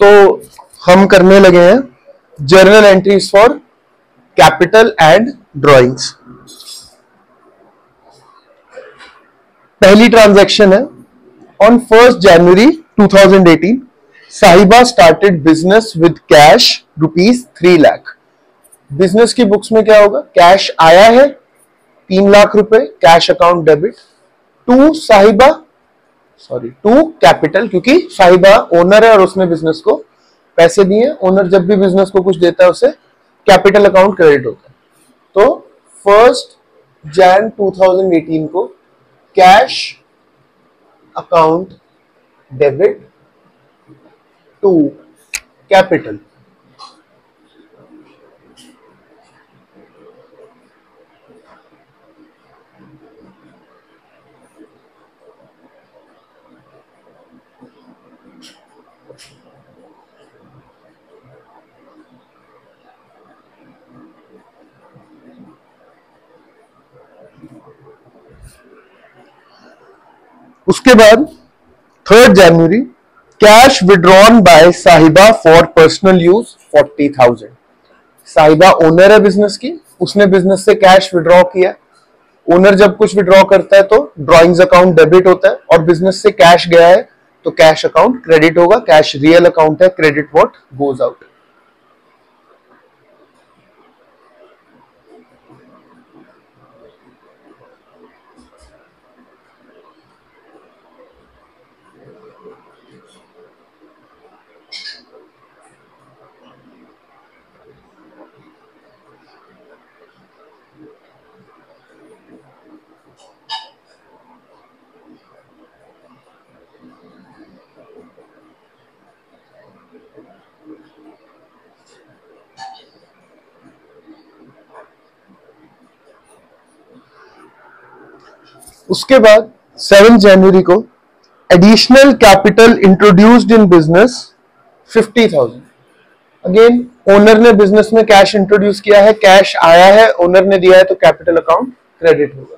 तो हम करने लगे हैं journal entries for capital and drawings. पहली ट्रांजैक्शन है ऑन 1st January 2018 साहिबा started business with cash ₹3 lakh. Business की बुक्स में क्या होगा, कैश आया है 3 लाख रुपए, कैश अकाउंट डेबिट टू साहिबा, सॉरी टू कैपिटल, क्योंकि साहिबा ओनर है और उसने बिजनेस को पैसे दिए। ओनर जब भी बिजनेस को कुछ देता है उसे कैपिटल अकाउंट क्रेडिट होता है। तो 1st Jan 2018 को cash account debit to capital. उसके बाद 3rd January cash withdrawn by Sahiba for personal use 40,000। Sahiba owner है बिजनेस की, उसने बिजनेस से कैश विड्रॉ किया। ओनर जब कुछ विड्रॉ करता है तो ड्रॉइंग्स अकाउंट डेबिट होता है, और बिजनेस से कैश गया है तो कैश अकाउंट क्रेडिट होगा। कैश रियल अकाउंट है, क्रेडिट व्हाट गोज आउट। उसके बाद 7 जनवरी को additional capital introduced in business 50,000। Again owner ने बिजनेस में कैश इंट्रोड्यूस किया है, कैश आया है, ओनर ने दिया है तो कैपिटल अकाउंट क्रेडिट होगा।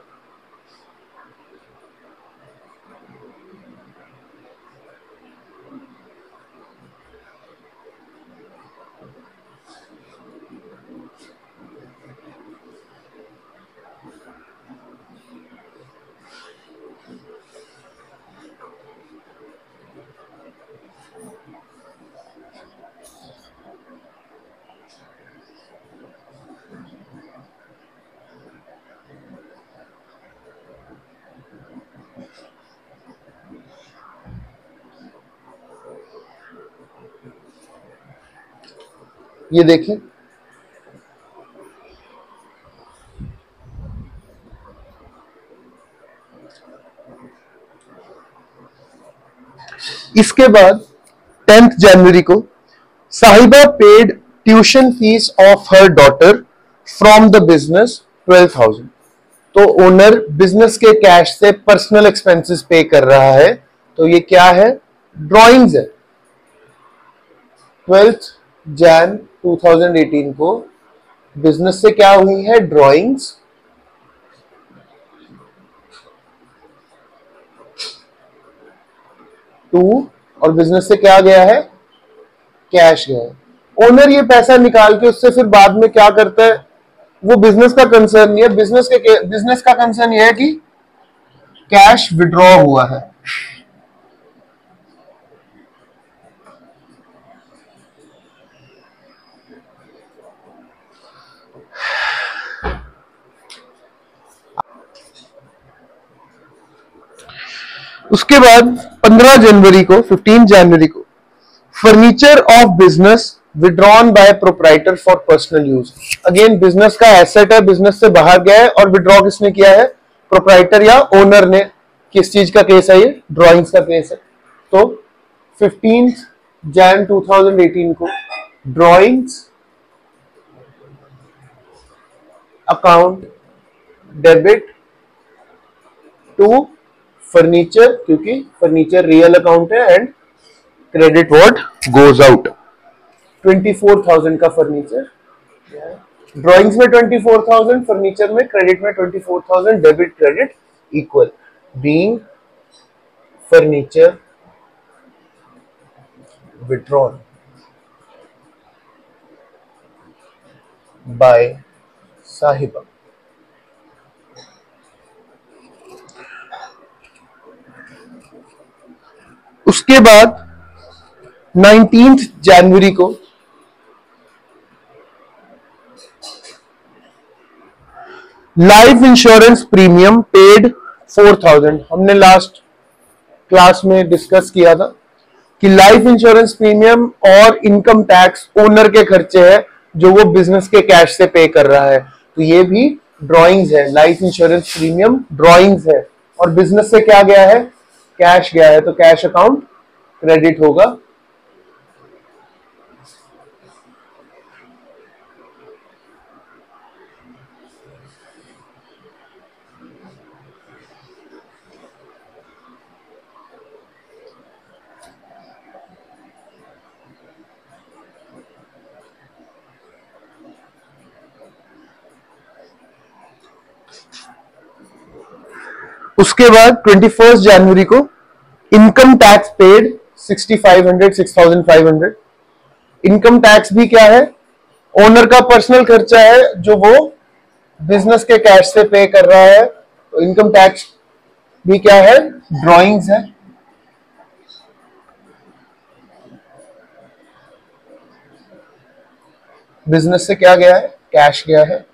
ये देखिए, इसके बाद 10th जनवरी को साहिबा paid tuition fees of her daughter from the business 12,000। तो ओनर बिजनेस के कैश से पर्सनल एक्सपेंसेस पे कर रहा है, तो ये क्या है, ड्राइंग्स है। 12th Jan 2018 को बिजनेस से क्या हुई है, ड्राइंग्स टू, और बिजनेस से क्या गया है, कैश गया है। ओनर ये पैसा निकाल के उससे फिर बाद में क्या करता है वो बिजनेस का कंसर्न नहीं है। बिजनेस का कंसर्न ये है कि कैश विड्रॉ हुआ है। उसके बाद 15 जनवरी को 15 जनवरी को furniture of business withdrawn bye proprietor for personal use. Again business का एसेट है, बिजनेस से बाहर गया है और विड्रॉ किसने किया है, प्रोप्राइटर या ओनर ने। किस चीज का केस है ये, ड्राइंग्स का केस है। तो 15 Jan 2018 को drawings account debit to furniture, क्योंकि फर्नीचर रियल अकाउंट है, and credit what goes out. 24,000 का फर्नीचर, ड्राइंग्स में 24,000, फर्नीचर में क्रेडिट में 24,000, debit credit equal, being furniture withdrawn by साहिबा। उसके बाद 19th जनवरी को लाइफ इंश्योरेंस प्रीमियम पेड 4000। हमने लास्ट क्लास में डिस्कस किया था कि लाइफ इंश्योरेंस प्रीमियम और इनकम टैक्स ओनर के खर्चे हैं जो वो बिजनेस के कैश से पे कर रहा है, तो ये भी ड्रॉइंग्स है। लाइफ इंश्योरेंस प्रीमियम ड्रॉइंग्स है और बिजनेस से क्या गया है, कैश गया है, तो कैश अकाउंट क्रेडिट होगा। उसके बाद 21 जनवरी को income tax paid 6500 6500। Income tax भी क्या है, ओनर का पर्सनल खर्चा है जो वो बिजनेस के कैश से पे कर रहा है, तो इनकम टैक्स भी क्या है, ड्रॉइंग्स है। बिजनेस से क्या गया है, कैश गया है।